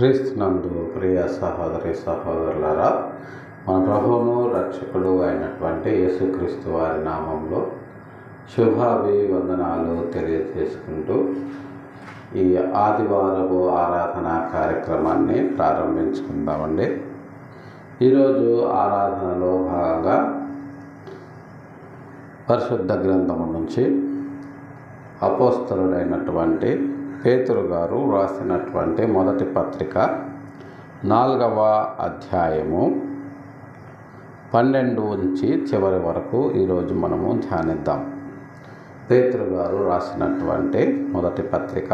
క్రీస్తునందు ప్రియ సహోదరి సహోదరులారా, మన ప్రభువును రక్షకుడు అయినటువంటి యేసుక్రీస్తు వారి నామంలో శుభాభివందనాలు తెలియజేసుకుంటూ ఈ ఆదివారపు ఆరాధన కార్యక్రమాన్ని ప్రారంభించుకుందామండి. ఈరోజు ఆరాధనలో భాగంగా పరిశుద్ధ గ్రంథము నుంచి అపోస్తలుడైనటువంటి పేతురు గారు రాసినటువంటి మొదటి పత్రిక 4వ అధ్యాయము 12 నుంచి చివరి వరకు ఈరోజు మనము ధ్యానిద్దాం. పేతురు గారు రాసినటువంటి మొదటి పత్రిక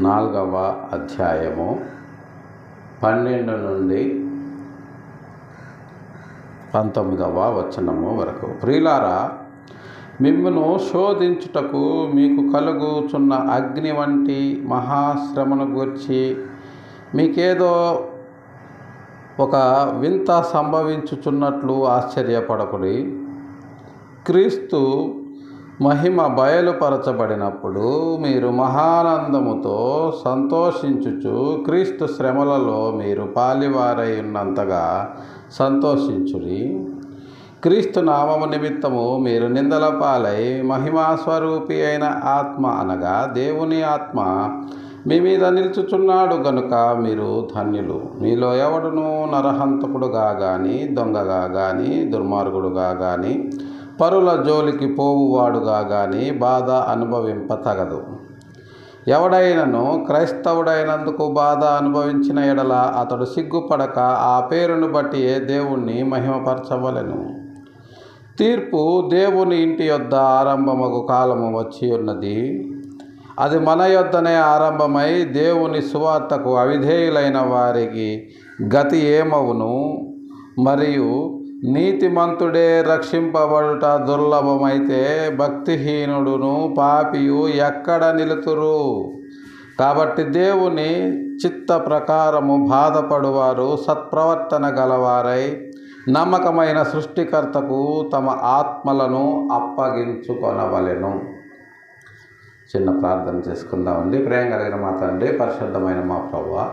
4వ అధ్యాయము 12 నుండి 19వ వచనము వరకు. ప్రియులారా, మిమ్మును శోధించుటకు మీకు కలుగుచున్న అగ్ని వంటి మహాశ్రమను గూర్చి మీకేదో ఒక వింత సంభవించుచున్నట్లు ఆశ్చర్యపడకుడి. క్రీస్తు మహిమ బయలుపరచబడినప్పుడు మీరు మహానందముతో సంతోషించుచు క్రీస్తు శ్రమలలో మీరు పాలివారై ఉన్నంతగా సంతోషించుడి. క్రీస్తు నామము నిమిత్తము మీరు నిందల పాలై మహిమాస్వరూపి అయిన ఆత్మ అనగా దేవుని ఆత్మ మీ మీద నిలుచుచున్నాడు గనుక మీరు ధన్యులు. మీలో ఎవడును నరహంతకుడుగా గాని, దొంగగా గాని, దుర్మార్గుడుగా గాని, పరుల జోలికి పోవువాడుగా గాని బాధ అనుభవింపతగదు. ఎవడైనను క్రైస్తవుడైనందుకు బాధ అనుభవించిన ఎడల అతడు సిగ్గుపడక ఆ పేరును బట్టి దేవుణ్ణి మహిమపరచవలెను. తీర్పు దేవుని ఇంటి యొద్ద ఆరంభమగు కాలము వచ్చి ఉన్నది. అది మన యొద్దనే ఆరంభమై దేవుని సువార్తకు అవిధేయులైన వారికి గతి ఏమవును? మరియు నీతిమంతుడే రక్షింపబడుట దుర్లభమైతే భక్తిహీనుడును పాపియు ఎక్కడ నిలుతురు? కాబట్టి దేవుని చిత్త ప్రకారము బాధపడువారు సత్ప్రవర్తన గలవారై నమ్మకమైన సృష్టికర్తకు తమ ఆత్మలను అప్పగించుకొనవలెను. చిన్న ప్రార్థన చేసుకుందామండి. ప్రేమ కలిగిన మా తండ్రి, పరిశుద్ధమైన మా ప్రభువా,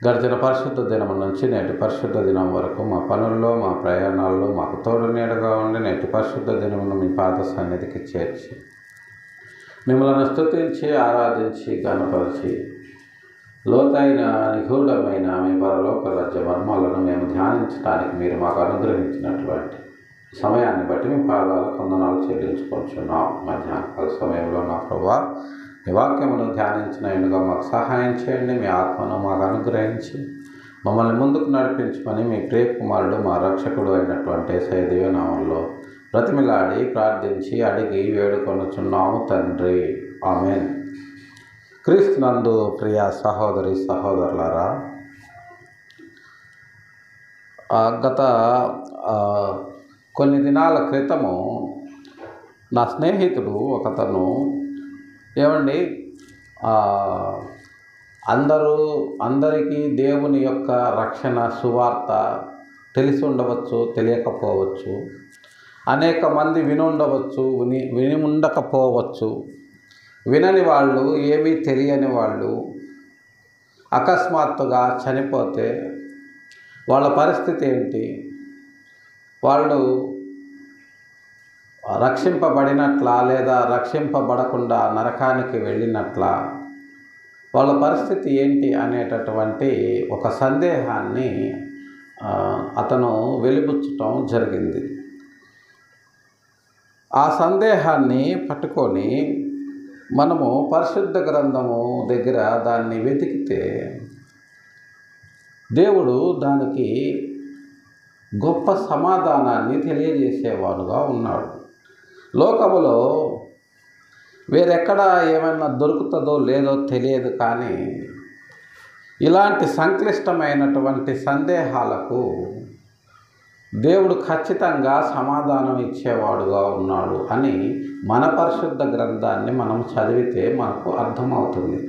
గడిచిన పరిశుద్ధ దినం నుంచి నేటి పరిశుద్ధ దినం వరకు మా పనుల్లో, మా ప్రయాణాల్లో మాకు తోడు నీడగా ఉండి నేటి పరిశుద్ధ దినమును మీ పాద సన్నిధికి చేర్చి మిమ్మల్ని స్తుతించి ఆరాధించి గణపరిచి లోతైన నిగూఢమైన మీ పరలోక రాజ్య మర్మాలను మేము ధ్యానించడానికి మీరు మాకు అనుగ్రహించినటువంటి సమయాన్ని బట్టి మీ పాదాలు వందనాలు చెల్లించుకుంటున్నాం. మధ్యాహ్నకాల సమయంలో నా ప్రభువా, మీ వాక్యమును ధ్యానించిన ఎన్నుగా మాకు సహాయం చేయండి. మీ ఆత్మను మాకు అనుగ్రహించి మమ్మల్ని ముందుకు నడిపించమని మీ ప్రియ కుమారుడు మా రక్షకుడు అయినటువంటి యేసయ్య దివ్యనామంలో బ్రతిమిలాడి ప్రార్థించి అడిగి వేడుకొనుచున్నాము తండ్రి, ఆమేన్. క్రీస్తునందు ప్రియ సహోదరి సహోదరులారా, గత కొన్ని దినాల క్రితము నా స్నేహితుడు ఒకతను ఏమండి అందరికీ దేవుని యొక్క రక్షణ సువార్త తెలిసి ఉండవచ్చు, తెలియకపోవచ్చు. అనేక మంది విని ఉండవచ్చు, విని ఉండకపోవచ్చు. వినని వాళ్ళు, ఏమీ తెలియని వాళ్ళు అకస్మాత్తుగా చనిపోతే వాళ్ళ పరిస్థితి ఏంటి? వాళ్ళు రక్షింపబడినట్లా లేదా రక్షింపబడకుండా నరకానికి వెళ్ళినట్లా? వాళ్ళ పరిస్థితి ఏంటి అనేటటువంటి ఒక సందేహాన్ని అతను వెలిబుచ్చటం జరిగింది. ఆ సందేహాన్ని పట్టుకొని మనము పరిశుద్ధ గ్రంథము దగ్గర దాన్ని వెతికితే దేవుడు దానికి గొప్ప సమాధానాన్ని తెలియజేసేవాడుగా ఉన్నాడు. లోకములో వేరెక్కడ ఏమైనా దొరుకుతుందో లేదో తెలియదు, కానీ ఇలాంటి సంక్లిష్టమైనటువంటి సందేహాలకు దేవుడు ఖచ్చితంగా సమాధానం ఇచ్చేవాడుగా ఉన్నాడు అని మన పరిశుద్ధ గ్రంథాన్ని మనం చదివితే మనకు అర్థమవుతుంది.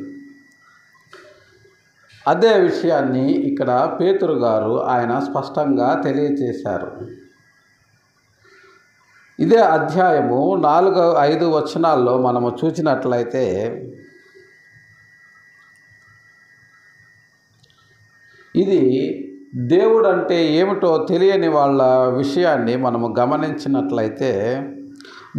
అదే విషయాన్ని ఇక్కడ పేతురు గారు ఆయన స్పష్టంగా తెలియజేశారు. ఇదే అధ్యాయము 4-5 వచనాల్లో మనము చూసినట్లయితే ఇది దేవుడు అంటే ఏమిటో తెలియని వాళ్ళ విషయాన్ని మనము గమనించినట్లయితే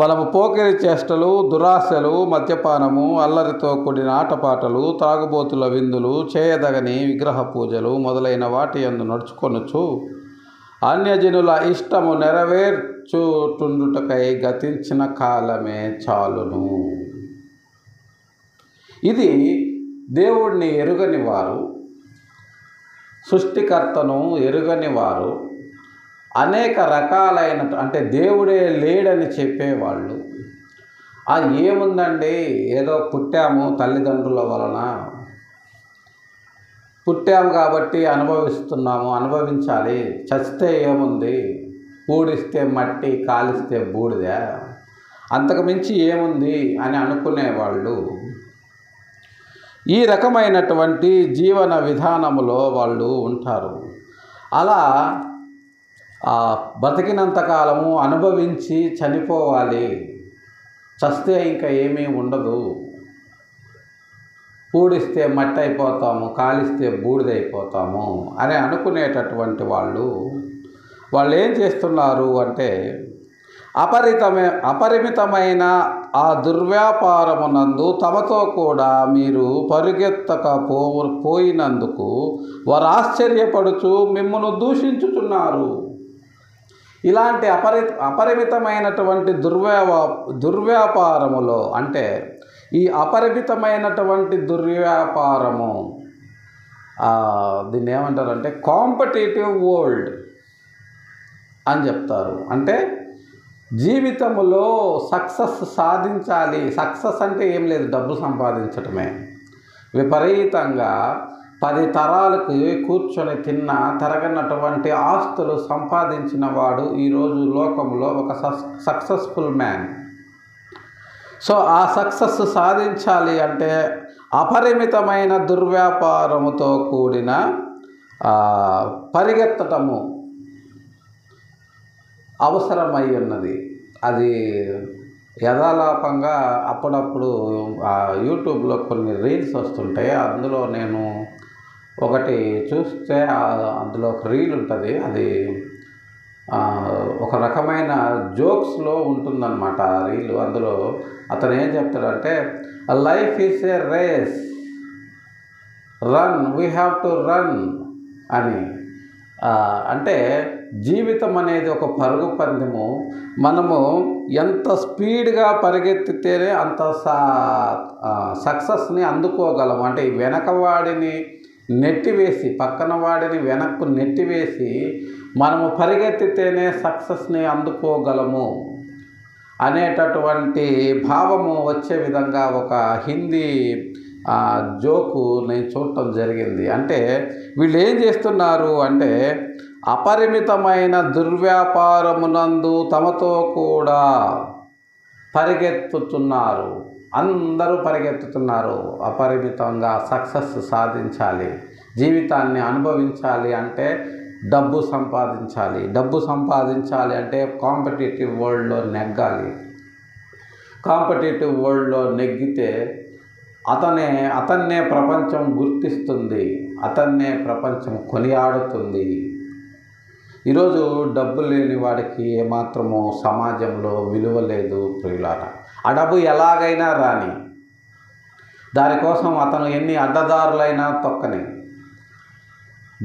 మనము పోకిరి చేష్టలు, దురాశలు, మద్యపానము, అల్లరితో కూడిన ఆటపాటలు, త్రాగుబోతుల విందులు, చేయదగని విగ్రహ పూజలు మొదలైన వాటి యందు నడుచుకొనుచు అన్యజనుల ఇష్టము నెరవేర్చుటుండుటకై గతించిన కాలమే చాలును. ఇది దేవుడిని ఎరుగని వారు, సృష్టికర్తను ఎరుగని వారు, అనేక రకాలైన అంటే దేవుడే లేడని చెప్పేవాళ్ళు, అది ఏముందండి, ఏదో పుట్టాము తల్లిదండ్రుల వలన, పుట్టాము కాబట్టి అనుభవిస్తున్నాము, అనుభవించాలి, చస్తే ఏముంది, పూడిస్తే మట్టి, కాలిస్తే బూడిద, అంతకు మించి ఏముంది అని అనుకునేవాళ్ళు ఈ రకమైనటువంటి జీవన విధానములో వాళ్ళు ఉంటారు. అలా బతికినంతకాలము అనుభవించి చనిపోవాలి, చస్తే ఇంకా ఏమీ ఉండదు, పూడిస్తే మట్టి అయిపోతాము, కాలిస్తే బూడిదైపోతాము అని అనుకునేటటువంటి వాళ్ళు ఏం చేస్తున్నారు అంటే అపరిమితమైన ఆ దుర్వ్యాపారమునందు తమతో కూడా మీరు పోయినందుకు వారు ఆశ్చర్యపడుచు మిమ్మును దూషించుచున్నారు. ఇలాంటి అపరిమితమైనటువంటి దుర్వ్యాపారములో అంటే ఈ అపరిమితమైనటువంటి దుర్వ్యాపారము దీన్ని ఏమంటారంటే కాంపిటేటివ్ వరల్డ్ అని చెప్తారు. అంటే జీవితంలో సక్సెస్ సాధించాలి. సక్సెస్ అంటే ఏం లేదు, డబ్బు సంపాదించటమే. విపరీతంగా 10 తరాలకు కూర్చొని తరగనటువంటి ఆస్తులు సంపాదించిన వాడు ఈరోజు లోకంలో ఒక సక్సెస్ఫుల్ మ్యాన్. సో ఆ సక్సెస్ సాధించాలి అంటే అపరిమితమైన దుర్వ్యాపారముతో కూడిన పరిగెత్తటము అవసరమై ఉన్నది. అది యథాలాపంగా అప్పుడప్పుడు యూట్యూబ్లో కొన్ని రీల్స్ వస్తుంటాయి. అందులో నేను ఒకటి చూస్తే అందులో ఒక రీల్ ఉంటుంది. అది ఒక రకమైన జోక్స్లో ఉంటుందన్నమాట ఆ రీలు. అందులో అతను ఏం చెప్తాడంటే life is a race, run, we have to run అని. అంటే జీవితం అనేది ఒక పరుగు పందెము. మనము ఎంత స్పీడ్గా పరిగెత్తితేనే అంత సక్సెస్ని అందుకోగలము. అంటే వెనకవాడిని నెట్టివేసి, పక్కన వాడిని వెనక్కు నెట్టివేసి మనము పరిగెత్తితేనే సక్సెస్ని అందుకోగలము అనేటటువంటి భావము వచ్చే విధంగా ఒక హిందీ జోకు నేను చూడటం జరిగింది. అంటే వీళ్ళు ఏం చేస్తున్నారు అంటే అపరిమితమైన దుర్వ్యాపారమునందు తమతో కూడా పరిగెత్తుతున్నారు. అందరూ పరిగెత్తుతున్నారు. అపరిమితంగా సక్సెస్ సాధించాలి, జీవితాన్ని అనుభవించాలి అంటే డబ్బు సంపాదించాలి. డబ్బు సంపాదించాలి అంటే కాంపిటేటివ్ వరల్డ్లో నెగ్గాలి. కాంపిటేటివ్ వరల్డ్లో నెగ్గితే అతన్నే ప్రపంచం గుర్తిస్తుంది, అతన్నే ప్రపంచం కొనియాడుతుంది. ఈరోజు డబ్బు లేని వాడికి ఏమాత్రమో సమాజంలో విలువ లేదు ప్రియులారా. ఆ డబ్బు ఎలాగైనా రాని, దానికోసం అతను ఎన్ని అడ్డదారులైనా తొక్కని,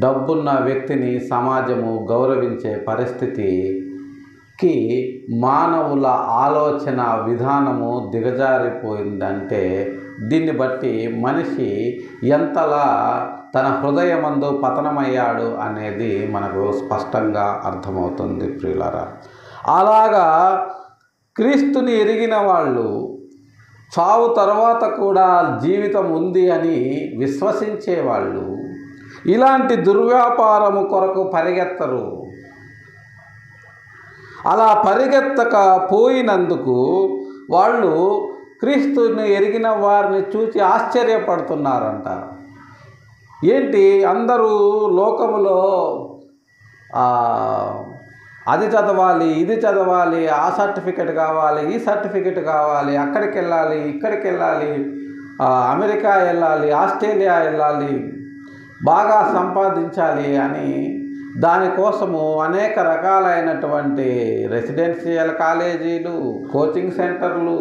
డబ్బున్న వ్యక్తిని సమాజము గౌరవించే పరిస్థితికి మానవుల ఆలోచన విధానము దిగజారిపోయిందంటే దీన్ని బట్టి మనిషి ఎంతలా తన హృదయమందు పతనమయ్యాడు అనేది మనకు స్పష్టంగా అర్థమవుతుంది ప్రియులారా. అలాగా క్రీస్తుని ఎరిగిన వాళ్ళు చావు తర్వాత కూడా జీవితం ఉంది అని విశ్వసించేవాళ్ళు ఇలాంటి దుర్వ్యాపారము కొరకు పరిగెత్తరు. అలా పరిగెత్తకపోయినందుకు వాళ్ళు క్రీస్తుని ఎరిగిన వారిని చూసి ఆశ్చర్యపడుతున్నారంట. ఏంటి అందరూ లోకములో అది చదవాలి, ఇది చదవాలి, ఆ సర్టిఫికెట్ కావాలి, ఈ సర్టిఫికెట్ కావాలి, అక్కడికి వెళ్ళాలి, ఇక్కడికి వెళ్ళాలి, అమెరికా వెళ్ళాలి, ఆస్ట్రేలియా వెళ్ళాలి, బాగా సంపాదించాలి అని దానికోసము అనేక రకాలైనటువంటి రెసిడెన్షియల్ కాలేజీలు, కోచింగ్ సెంటర్లు,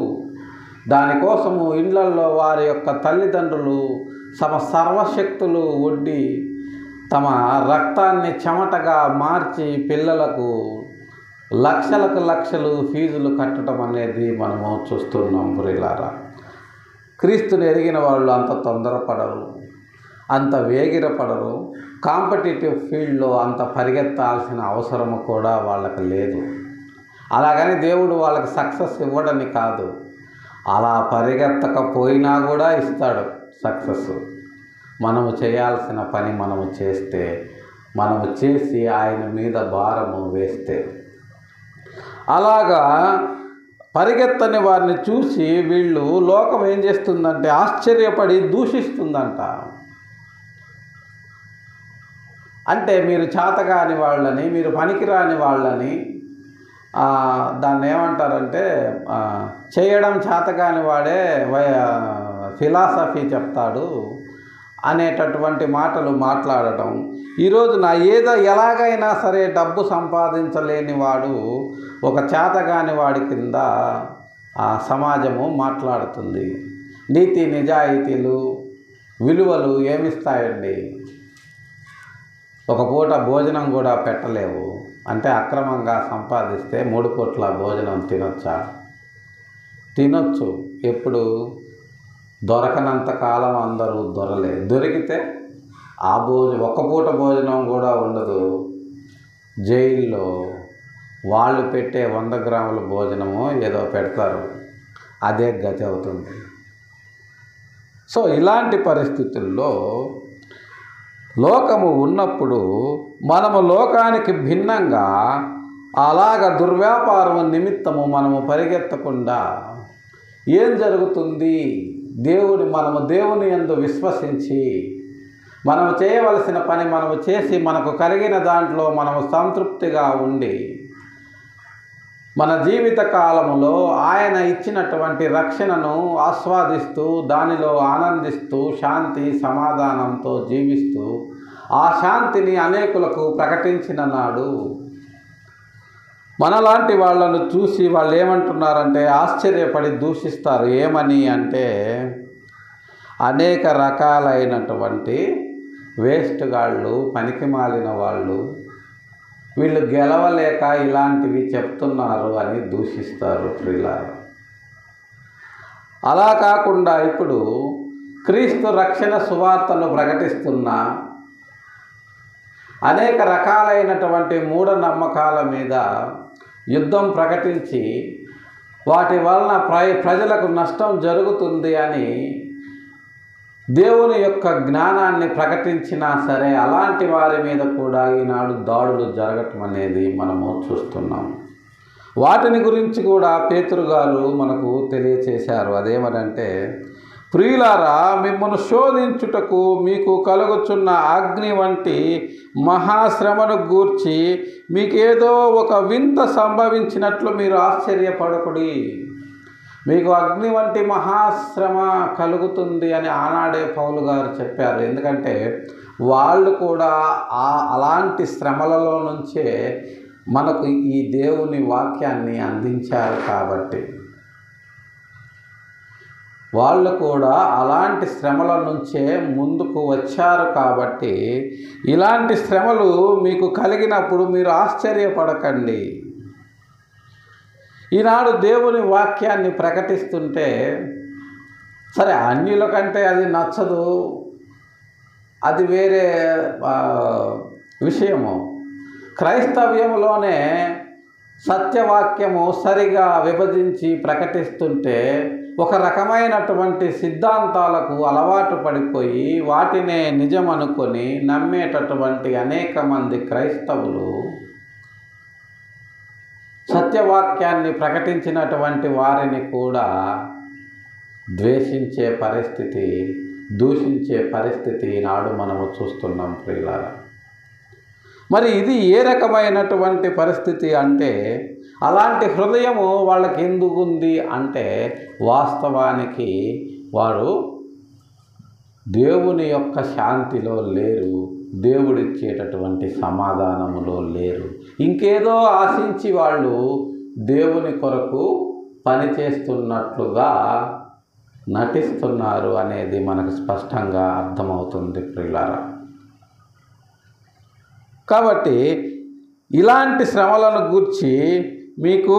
దానికోసము ఇళ్లల్లో వారి యొక్క తల్లిదండ్రులు సర్వశక్తులు ఒడ్డి తమ రక్తాన్ని చెమటగా మార్చి పిల్లలకు లక్షలకు లక్షలు ఫీజులు కట్టడం అనేది మనము చూస్తున్నాం ప్రియులారా. క్రీస్తుని ఎరిగిన వాళ్ళు అంత తొందరపడరు, అంత వేగిరపడరు, కాంపిటేటివ్ ఫీల్డ్లో అంత పరిగెత్తాల్సిన అవసరము కూడా వాళ్ళకి లేదు. అలాగని దేవుడు వాళ్ళకి సక్సెస్ ఇవ్వడని కాదు, అలా పరిగెత్తకపోయినా కూడా ఇస్తాడు సక్సెస్. మనము చేయాల్సిన పని మనము చేస్తే, మనము చేసి ఆయన మీద భారము వేస్తే. అలాగా పరిగెత్తని వారిని చూసి వీళ్ళు లోకం ఏం చేస్తుందంటే ఆశ్చర్యపడి దూషిస్తుందంట. అంటే మీరు చేతగాని వాళ్ళని, మీరు పనికిరాని వాళ్ళని, దాన్ని ఏమంటారంటే చేయడం చేతగాని వాడే ఫిలాసఫీ చెప్తాడు అనేటటువంటి మాటలు మాట్లాడటం. ఈరోజు ఎలాగైనా సరే డబ్బు సంపాదించలేని వాడు ఒక చేతగాని వాడి కింద సమాజము మాట్లాడుతుంది. నీతి నిజాయితీలు విలువలు ఏమిస్తాయండి? ఒక పూట భోజనం కూడా పెట్టలేవు. అంటే అక్రమంగా సంపాదిస్తే 3 పూట్ల భోజనం తినొచ్చా? తినొచ్చు. ఎప్పుడు? దొరకనంత కాలం అందరూ దొరికితే ఒక్క పూట భోజనం కూడా ఉండదు. జైల్లో వాళ్ళు పెట్టే 100 గ్రాముల భోజనము ఏదో పెడతారు, అదే గతి అవుతుంది. సో ఇలాంటి పరిస్థితుల్లో లోకము ఉన్నప్పుడు మనము లోకానికి భిన్నంగా అలాగ దుర్వ్యాపారం నిమిత్తము మనము పరిగెత్తకుండా ఏం జరుగుతుంది? మనము దేవుని యందు విశ్వసించి మనము చేయవలసిన పని మనము చేసి మనకు కలిగిన దాంట్లో మనము సంతృప్తిగా ఉండి మన జీవిత కాలములో ఆయన ఇచ్చినటువంటి రక్షణను ఆస్వాదిస్తూ దానిలో ఆనందిస్తూ శాంతి సమాధానంతో జీవిస్తూ ఆ శాంతిని అనేకులకు ప్రకటించిన నాడు మనలాంటి వాళ్ళను చూసి వాళ్ళు ఏమంటున్నారంటే ఆశ్చర్యపడి దూషిస్తారు. ఏమని అంటే అనేక రకాలైనటువంటి వేస్ట్ గాళ్ళు, పనికి మాలిన వాళ్ళు, వీళ్ళు గెలవలేక ఇలాంటివి చెప్తున్నారు అని దూషిస్తారు ప్రియులారా. అలా కాకుండా ఇప్పుడు క్రీస్తు రక్షణ సువార్తను ప్రకటిస్తున్న అనేక రకాలైనటువంటి మూఢనమ్మకాల మీద యుద్ధం ప్రకటించి వాటి వలన ప్రజలకు నష్టం జరుగుతుంది అని దేవుని యొక్క జ్ఞానాన్ని ప్రకటించినా సరే అలాంటి వారి మీద కూడా ఈనాడు దాడులు జరగటం అనేది మనము చూస్తున్నాం. వాటిని గురించి కూడా పేతురు గారు మనకు తెలియచేశారు. అదేమనంటే, ప్రియులారా, మిమ్మల్ని శోధించుటకు మీకు కలుగుచున్న అగ్ని వంటి మహాశ్రమను గూర్చి మీకేదో ఒక వింత సంభవించినట్లు మీరు ఆశ్చర్యపడకుడి. మీకు అగ్ని వంటి మహాశ్రమ కలుగుతుంది అని ఆనాడే పౌలు గారు చెప్పారు. ఎందుకంటే వాళ్ళు కూడా అలాంటి శ్రమలలో నుంచే మనకు ఈ దేవుని వాక్యాన్ని అందించారు. కాబట్టి వాళ్ళు కూడా అలాంటి శ్రమల నుంచే ముందుకు వచ్చారు. కాబట్టి ఇలాంటి శ్రమలు మీకు కలిగినప్పుడు మీరు ఆశ్చర్యపడకండి. ఈనాడు దేవుని వాక్యాన్ని ప్రకటిస్తుంటే సరే అన్యుల కంటే అది నచ్చదు, అది వేరే విషయము. క్రైస్తవ్యంలోనే సత్యవాక్యము సరిగా విభజించి ప్రకటిస్తుంటే ఒక రకమైనటువంటి సిద్ధాంతాలకు అలవాటు పడిపోయి వాటినే నిజం అనుకొని నమ్మేటటువంటి అనేక మంది క్రైస్తవులు సత్యవాక్యాన్ని ప్రకటించినటువంటి వారిని కూడా ద్వేషించే పరిస్థితి, దూషించే పరిస్థితి ఈనాడు మనము చూస్తున్నాం ప్రియులారా. మరి ఇది ఏ రకమైనటువంటి పరిస్థితి అంటే, అలాంటి హృదయము వాళ్ళకి ఎందుకు ఉంది అంటే, వాస్తవానికి వారు దేవుని యొక్క శాంతిలో లేరు, దేవుడిచ్చేటటువంటి సమాధానములో లేరు. ఇంకేదో ఆశించి వాళ్ళు దేవుని కొరకు పనిచేస్తున్నట్లుగా నటిస్తున్నారు అనేది మనకు స్పష్టంగా అర్థమవుతుంది ప్రియులారా. కాబట్టి ఇలాంటి శ్రమలను గూర్చి మీకు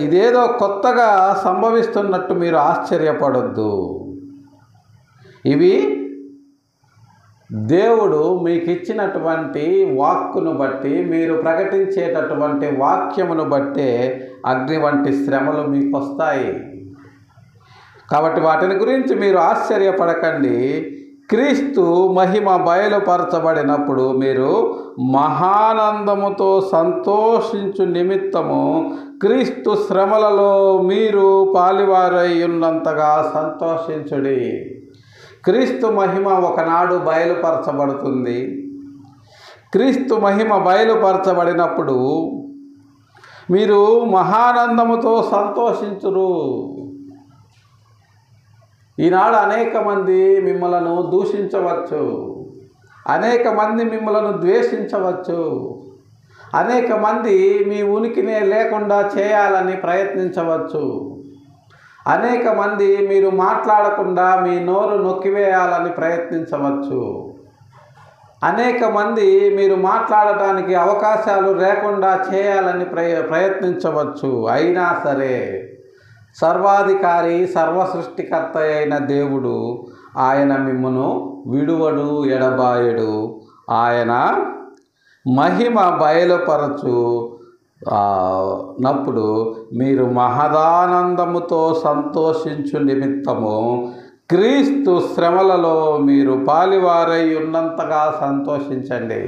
ఇదేదో కొత్తగా సంభవిస్తున్నట్టు మీరు ఆశ్చర్యపడొద్దు. ఇవి దేవుడు మీకు ఇచ్చినటువంటి వాక్కును బట్టి, మీరు ప్రకటించేటటువంటి వాక్యమును బట్టే అగ్ని వంటి శ్రమలు మీకు వస్తాయి. కాబట్టి వాటిని గురించి మీరు ఆశ్చర్యపడకండి. క్రీస్తు మహిమ బయలుపరచబడినప్పుడు మీరు మహానందముతో సంతోషించు నిమిత్తము క్రీస్తు శ్రమలలో మీరు పాలివారై ఉన్నంతగా సంతోషించుడి. క్రీస్తు మహిమ ఒకనాడు బయలుపరచబడుతుంది. క్రీస్తు మహిమ బయలుపరచబడినప్పుడు మీరు మహానందముతో సంతోషించురు. ఈనాడు అనేక మంది మిమ్మలను దూషించవచ్చు, అనేక మంది మిమ్మలను ద్వేషించవచ్చు, అనేక మంది మీ ఉనికినే లేకుండా చేయాలని ప్రయత్నించవచ్చు, అనేక మంది మీరు మాట్లాడకుండా మీ నోరు నొక్కివేయాలని ప్రయత్నించవచ్చు, అనేక మంది మీరు మాట్లాడటానికి అవకాశాలు లేకుండా చేయాలని ప్రయత్నించవచ్చు. అయినా సరే సర్వాధికారి సర్వసృష్టికర్త అయిన దేవుడు ఆయన మిమ్మును విడువడు, ఎడబాయడు. ఆయన మహిమ బయలుపరచు నప్పుడు మీరు మహదానందముతో సంతోషించు నిమిత్తము క్రీస్తు శ్రమలలో మీరు పాలివారై ఉన్నంతగా సంతోషించండి.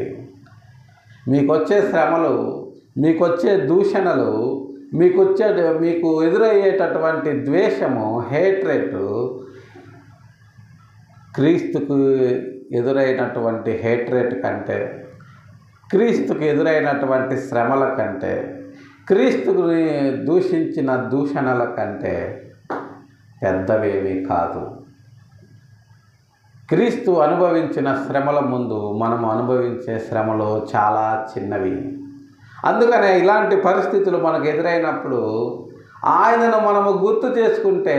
మీకొచ్చే శ్రమలు, మీకొచ్చే దూషణలు, మీకు ఎదురయ్యేటటువంటి ద్వేషము, హేట్రేట్ క్రీస్తుకు ఎదురైనటువంటి హేట్రేట్ కంటే, క్రీస్తుకు ఎదురైనటువంటి శ్రమల కంటే, క్రీస్తుని దూషించిన దూషణల కంటే పెద్దవేమీ కాదు. క్రీస్తు అనుభవించిన శ్రమల ముందు మనము అనుభవించే శ్రమలు చాలా చిన్నవి. అందుకనే ఇలాంటి పరిస్థితులు మనకు ఎదురైనప్పుడు ఆయనను మనము గుర్తు చేసుకుంటే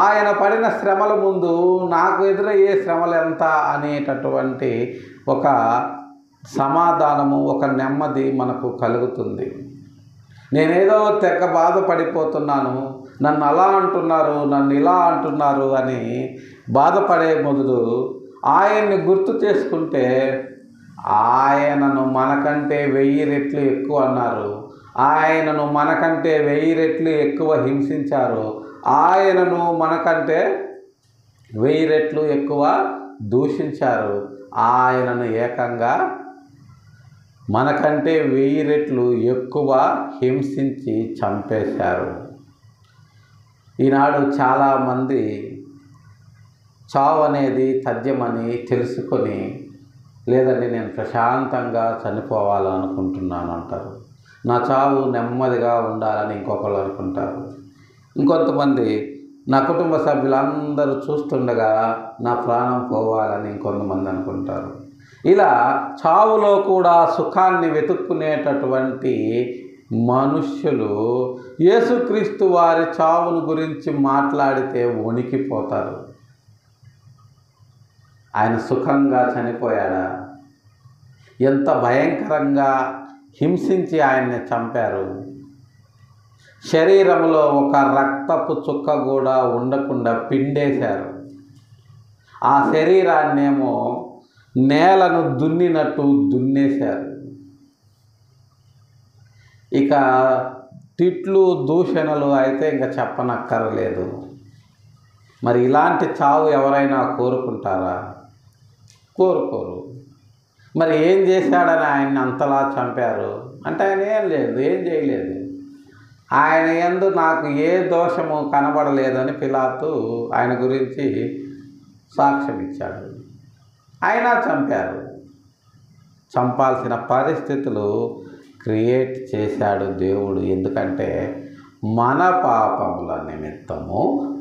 ఆయన పడిన శ్రమల ముందు నాకు ఎదురయ్యే శ్రమలు ఎంత అనేటటువంటి ఒక సమాధానము, ఒక నెమ్మది మనకు కలుగుతుంది. నేనేదో తెగ బాధపడిపోతున్నాను, నన్ను అలా అంటున్నారు, నన్ను ఇలా అంటున్నారు అని బాధపడే మొదలు ఆయన్ని గుర్తు చేసుకుంటే ఆయనను మనకంటే 1000 రెట్లు ఎక్కువ అన్నారు, ఆయనను మనకంటే 1000 రెట్లు ఎక్కువ హింసించారు, ఆయనను మనకంటే 1000 రెట్లు ఎక్కువ దూషించారు, ఆయనను ఏకంగా మనకంటే 1000 రెట్లు ఎక్కువ హింసించి చంపేశారు. ఈనాడు చాలామంది చావు అనేది తథ్యమని తెలుసుకొని, లేదండి నేను ప్రశాంతంగా చనిపోవాలనుకుంటున్నాను అంటారు. నా చావు నెమ్మదిగా ఉండాలని ఇంకొకరు అనుకుంటారు. ఇంకొంతమంది నా కుటుంబ సభ్యులందరూ చూస్తుండగా నా ప్రాణం పోవాలని ఇంకొంతమంది అనుకుంటారు. ఇలా చావులో కూడా సుఖాన్ని వెతుక్కునేటటువంటి మనుష్యులు యేసుక్రీస్తు వారి చావును గురించి మాట్లాడితే వణికిపోతారు. ఆయన సుఖంగా చనిపోయాడా? ఎంత భయంకరంగా హింసించి ఆయన్ని చంపారు. శరీరంలో ఒక రక్తపు చుక్క కూడా ఉండకుండా పిండేశారు. ఆ శరీరాన్నేమో నేలను దున్నినట్టు దున్నేశారు. ఇక తిట్లు, దూషణలు అయితే ఇంకా చెప్పనక్కర్లేదు. మరి ఇలాంటి చావు ఎవరైనా కోరుకుంటారా? కోరుకోరు. మరి ఏం చేశాడని ఆయన్ని అంతలా చంపారు అంటే ఆయన ఏం చేయలేదు. ఆయన యందు నాకు ఏ దోషము కనబడలేదని పిలాతు ఆయన గురించి సాక్ష్యం ఇచ్చాడు. అయినా చంపారు. చంపాల్సిన పరిస్థితులు క్రియేట్ చేశాడు దేవుడు. ఎందుకంటే మన పాపముల నిమిత్తము,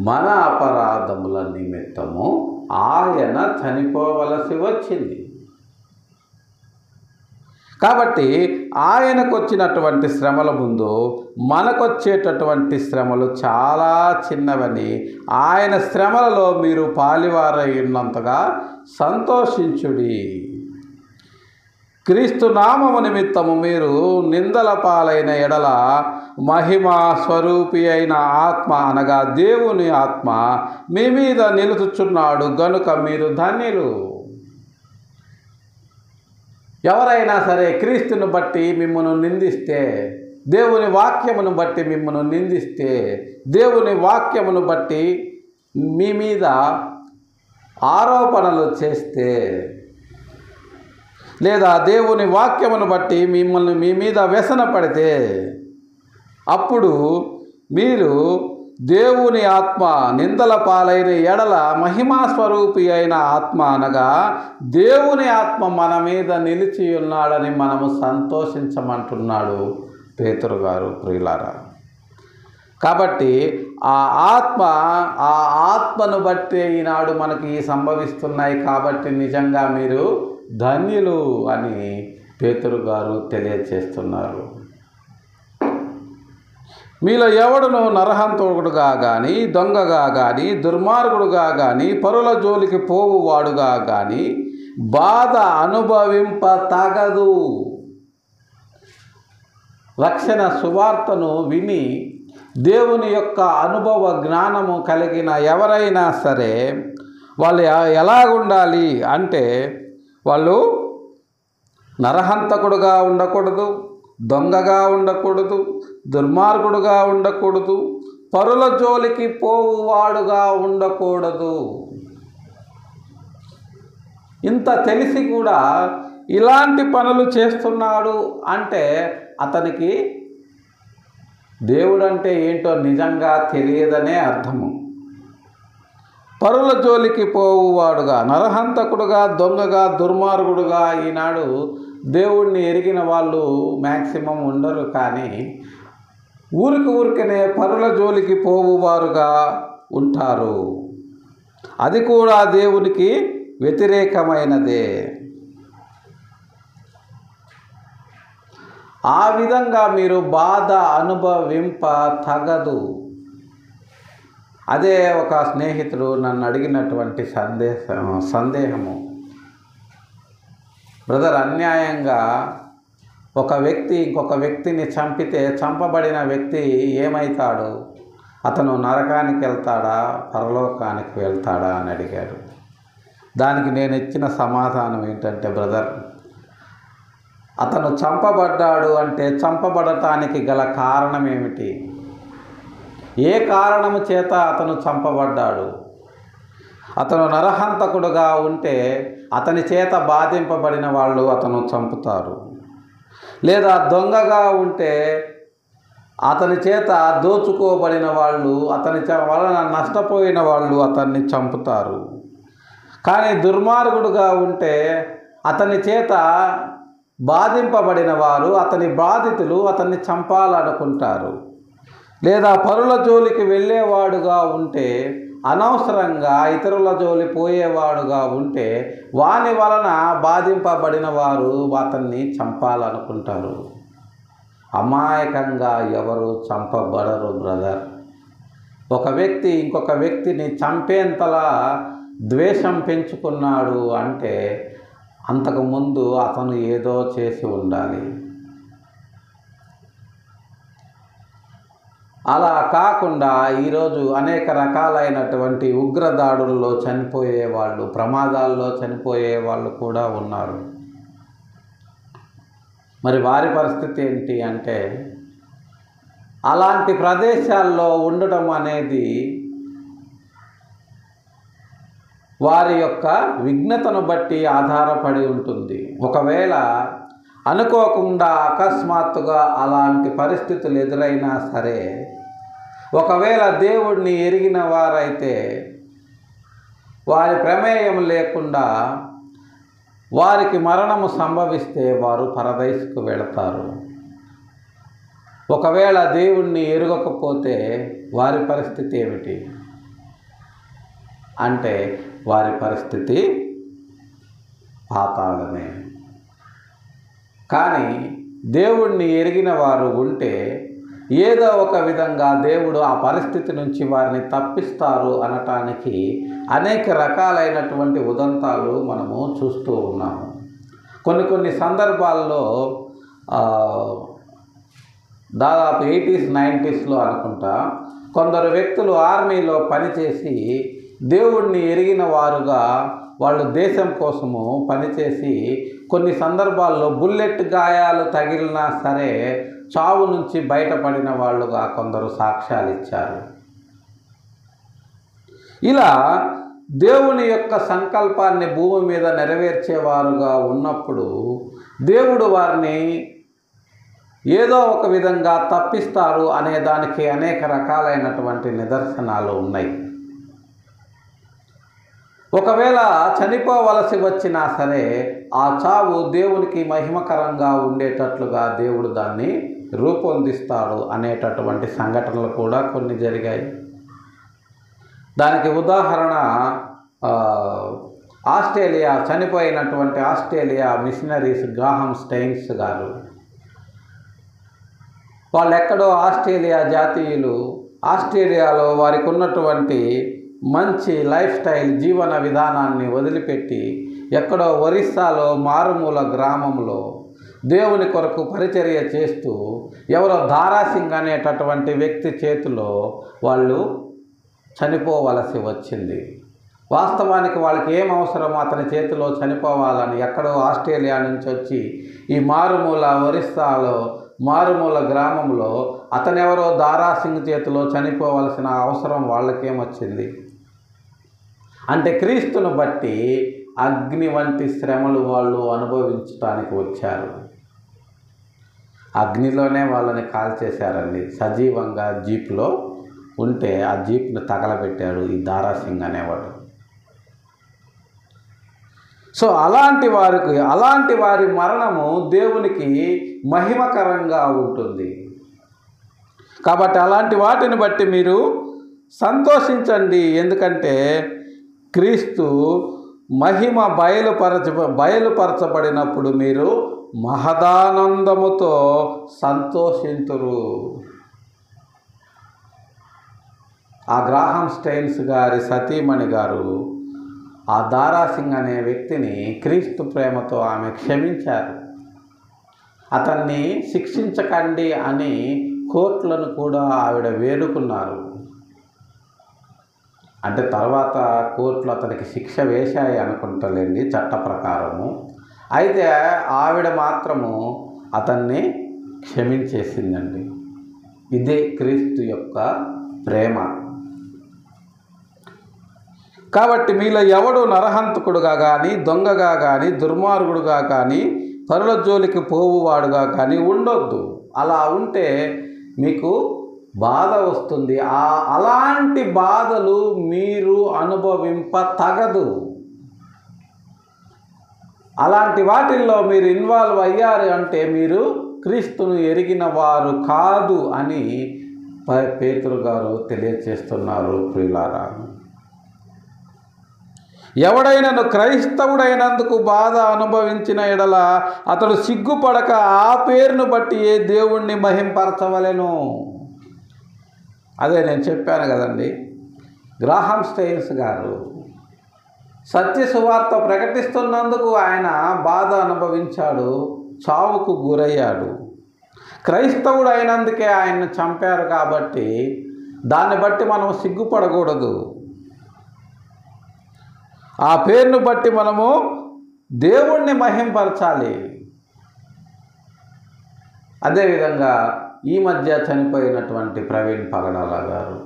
మన అపరాధముల నిమిత్తము ఆయన చనిపోవలసి వచ్చింది. కాబట్టి ఆయనకు వచ్చినటువంటి శ్రమల ముందు మనకొచ్చేటటువంటి శ్రమలు చాలా చిన్నవని, ఆయన శ్రమలలో మీరు పాలివారై ఉన్నంతగా సంతోషించుడి. క్రీస్తు నామము నిమిత్తము మీరు నిందల పాలైన ఎడల మహిమా స్వరూపి అయిన ఆత్మ అనగా దేవుని ఆత్మ మీ మీద నిలుచుచున్నాడు గనుక మీరు ధన్యులు. ఎవరైనా సరే క్రీస్తును బట్టి మిమ్మల్ని నిందిస్తే, దేవుని వాక్యమును బట్టి మిమ్మల్ని నిందిస్తే, దేవుని వాక్యమును బట్టి మీ మీద ఆరోపణలు చేస్తే, లేదా దేవుని వాక్యమును బట్టి మిమ్మల్ని మీ మీద వ్యసన పడితే, అప్పుడు మీరు దేవుని ఆత్మ నిందల పాలైన ఎడల మహిమా స్వరూపి అయిన ఆత్మ అనగా దేవుని ఆత్మ మన మీద నిలిచి ఉన్నాడని మనము సంతోషించమంటున్నాడు పేతురు గారు. ప్రియులారా, కాబట్టి ఆ ఆత్మను బట్టి ఈనాడు మనకి సంభవిస్తున్నాయి. కాబట్టి నిజంగా మీరు ధన్యులు అని పేతురు గారు తెలియచేస్తున్నారు. మీలో ఎవడును నరహంతకుడుగా కానీ, దొంగగా కానీ, దుర్మార్గుడుగా కానీ, పరుల జోలికి పోవువాడుగా కానీ బాధ అనుభవింప తగదు. రక్షణ సువార్తను విని దేవుని యొక్క అనుభవ జ్ఞానము కలిగిన ఎవరైనా సరే వాళ్ళు ఎలాగుండాలి అంటే, వాళ్ళు నరహంతకుడుగా ఉండకూడదు, దొంగగా ఉండకూడదు, దుర్మార్గుడుగా ఉండకూడదు, పరుల జోలికి పోవువాడుగా ఉండకూడదు. ఇంత తెలిసి కూడా ఇలాంటి పనులు చేస్తున్నాడు అంటే అతనికి దేవుడంటే ఏంటో నిజంగా తెలియదనే అర్థము. పరుల జోలికి పోవువాడుగా, నరహంతకుడుగా, దొంగగా, దుర్మార్గుడుగా ఈనాడు దేవుణ్ణి ఎరిగిన వాళ్ళు మ్యాక్సిమం ఉండరు. కానీ ఊరికనే పరుల జోలికి పోవువారుగా ఉంటారు. అది కూడా దేవునికి వ్యతిరేకమైనదే. ఆ విధంగా మీరు బాధ అనుభవింప తగదు. అదే ఒక స్నేహితుడు నన్ను అడిగినటువంటి సందేహము. బ్రదర్, అన్యాయంగా ఒక వ్యక్తి ఇంకొక వ్యక్తిని చంపితే చంపబడిన వ్యక్తి ఏమవుతాడు? అతను నరకానికి వెళ్తాడా, పరలోకానికి వెళ్తాడా అని అడిగాడు. దానికి నేను ఇచ్చిన సమాధానం ఏంటంటే, బ్రదర్, అతను చంపబడ్డాడు అంటే చంపబడటానికి గల కారణం ఏమిటి? ఏ కారణము చేత అతను చంపబడ్డాడు? అతను నరహంతకుడుగా ఉంటే అతని చేత బాధింపబడిన వాళ్ళు అతను చంపుతారు. లేదా దొంగగా ఉంటే అతని చేత దోచుకోబడిన వాళ్ళు, అతని వలన నష్టపోయిన వాళ్ళు అతన్ని చంపుతారు. కానీ దుర్మార్గుడుగా ఉంటే అతని చేత బాధింపబడిన వారు, అతని బాధితులు అతన్ని చంపాలనుకుంటారు. లేదా పరుల జోలికి వెళ్ళేవాడుగా ఉంటే, అనవసరంగా ఇతరుల జోలి పోయేవాడుగా ఉంటే వాని వలన బాధింపబడిన వారు అతన్ని చంపాలనుకుంటారు. అమాయకంగా ఎవరు చంపబడరు బ్రదర్. ఒక వ్యక్తి ఇంకొక వ్యక్తిని చంపేంతలా ద్వేషం పెంచుకున్నాడు అంటే అంతకుముందు అతను ఏదో చేసి ఉండాలి. అలా కాకుండా ఈరోజు అనేక రకాలైనటువంటి ఉగ్రదాడుల్లో చనిపోయే వాళ్ళు, ప్రమాదాల్లో చనిపోయే వాళ్ళు కూడా ఉన్నారు. మరి వారి పరిస్థితి ఏంటి అంటే, అలాంటి ప్రదేశాల్లో ఉండటం అనేది వారి యొక్క విఘ్నతను బట్టి ఆధారపడి ఉంటుంది. ఒకవేళ అనుకోకుండా అకస్మాత్తుగా అలాంటి పరిస్థితులు ఎదురైనా సరే, ఒకవేళ దేవుడిని ఎరిగిన వారైతే వారి ప్రమేయం లేకుండా వారికి మరణము సంభవిస్తే వారు పరదైసుకు వెళతారు. ఒకవేళ దేవుణ్ణి ఎరుగకపోతే వారి పరిస్థితి ఏమిటి అంటే, వారి పరిస్థితి పాతాళమే. కానీ దేవుణ్ణి ఎరిగిన వారు ఉంటే ఏదో ఒక విధంగా దేవుడు ఆ పరిస్థితి నుంచి వారిని తప్పిస్తారు అనటానికి అనేక రకాలైనటువంటి ఉదంతాలు మనము చూస్తూ ఉన్నాము. కొన్ని సందర్భాల్లో దాదాపు 80s 90sలో అనుకుంటా కొందరు వ్యక్తులు ఆర్మీలో పనిచేసి దేవుణ్ణి ఎరిగిన వారుగా వాళ్ళు దేశం కోసము పనిచేసి కొన్ని సందర్భాల్లో బుల్లెట్ గాయాలు తగిలినా సరే చావు నుంచి బయటపడిన వాళ్ళుగా కొందరు సాక్ష్యాలు ఇచ్చారు. ఇలా దేవుని యొక్క సంకల్పాన్ని భూమి మీద నెరవేర్చేవారుగా ఉన్నప్పుడు దేవుడు వారిని ఏదో ఒక విధంగా తప్పిస్తారు అనే దానికి అనేక రకాలైనటువంటి నిదర్శనాలు ఉన్నాయి. ఒకవేళ చనిపోవలసి వచ్చినా సరే ఆ చావు దేవునికి మహిమకరంగా ఉండేటట్లుగా దేవుడు దాన్ని రూపొందిస్తాడు అనేటటువంటి సంఘటనలు కూడా కొన్ని జరిగాయి. దానికి ఉదాహరణ ఆస్ట్రేలియా చనిపోయినటువంటి ఆస్ట్రేలియా మిషనరీస్ గ్రాహం స్టెయిన్స్ గారు. వాళ్ళు ఎక్కడో ఆస్ట్రేలియా జాతీయులు. ఆస్ట్రేలియాలో వారికి ఉన్నటువంటి మంచి లైఫ్ స్టైల్ జీవన విధానాన్ని వదిలిపెట్టి ఎక్కడో ఒరిస్సాలో మారుమూల గ్రామంలో దేవుని కొరకు పరిచర్య చేస్తూ ఎవరో దారాసింగ్ అనేటటువంటి వ్యక్తి చేతిలో వాళ్ళు చనిపోవలసి వచ్చింది. వాస్తవానికి వాళ్ళకి ఏం అవసరమో అతని చేతిలో చనిపోవాలని ఎక్కడో ఆస్ట్రేలియా నుంచి వచ్చి ఈ మారుమూల ఒరిస్సాలో మారుమూల గ్రామంలో అతనెవరో దారాసింగ్ చేతిలో చనిపోవలసిన అవసరం వాళ్ళకేమొచ్చింది అంటే క్రీస్తును బట్టి అగ్ని వంటి శ్రమలు వాళ్ళు అనుభవించడానికి వచ్చారు. అగ్నిలోనే వాళ్ళని కాల్చేశారండి. సజీవంగా జీప్లో ఉంటే ఆ జీప్ను తగలబెట్టాడు ఈ దారాసింగ్ అనేవాడు. సో అలాంటి వారి మరణము దేవునికి మహిమకరంగా ఉంటుంది. కాబట్టి అలాంటి వాటిని బట్టి మీరు సంతోషించండి. ఎందుకంటే క్రీస్తు మహిమ బయలుపరచబడినప్పుడు మీరు మహదానందముతో సంతోషింతురు. ఆ గ్రాహం స్టెయిన్స్ గారి సతీమణి గారు ఆ దారాసింగ్ అనే వ్యక్తిని క్రీస్తు ప్రేమతో ఆమె క్షమించారు. అతన్ని శిక్షించకండి అని కోర్టులను కూడా ఆవిడ వేడుకున్నారు. అంటే తర్వాత కోర్టులు అతనికి శిక్ష వేశాయి అనుకుంటలేండి చట్ట ప్రకారము. అయితే ఆవిడ మాత్రము అతన్ని క్షమించేసిందండి. ఇదే క్రీస్తు యొక్క ప్రేమ. కాబట్టి మీలో ఎవడు నరహంతకుడుగా కానీ దొంగగా కానీ దుర్మార్గుడుగా కానీ పరుల జోలికి పోవువాడుగా కానీ ఉండొద్దు. అలా ఉంటే మీకు బాధ వస్తుంది. అలాంటి బాధలు మీరు అనుభవింప తగదు. అలాంటి వాటిల్లో మీరు ఇన్వాల్వ్ అయ్యారు అంటే మీరు క్రీస్తును ఎరిగిన వారు కాదు అని పేతురు గారు తెలియచేస్తున్నారు. ప్రియులారా, ఎవడైనను క్రైస్తవుడైనందుకు బాధ అనుభవించిన ఎడల అతడు సిగ్గుపడక ఆ పేరును బట్టి ఏ దేవుణ్ణి మహింపరచవలెను. అదే నేను చెప్పాను కదండి, గ్రాహం స్టెయిన్స్ గారు సత్య సువార్త ప్రకటిస్తున్నందుకు ఆయన బాధ అనుభవించాడు, చావుకు గురయ్యాడు. క్రైస్తవుడు అయినందుకే ఆయన్ను చంపారు కాబట్టి దాన్ని బట్టి మనం సిగ్గుపడకూడదు. ఆ పేరును బట్టి మనము దేవుణ్ణి మహింపరచాలి. అదేవిధంగా ఈ మధ్య చనిపోయినటువంటి ప్రవీణ్ పగడాల గారు,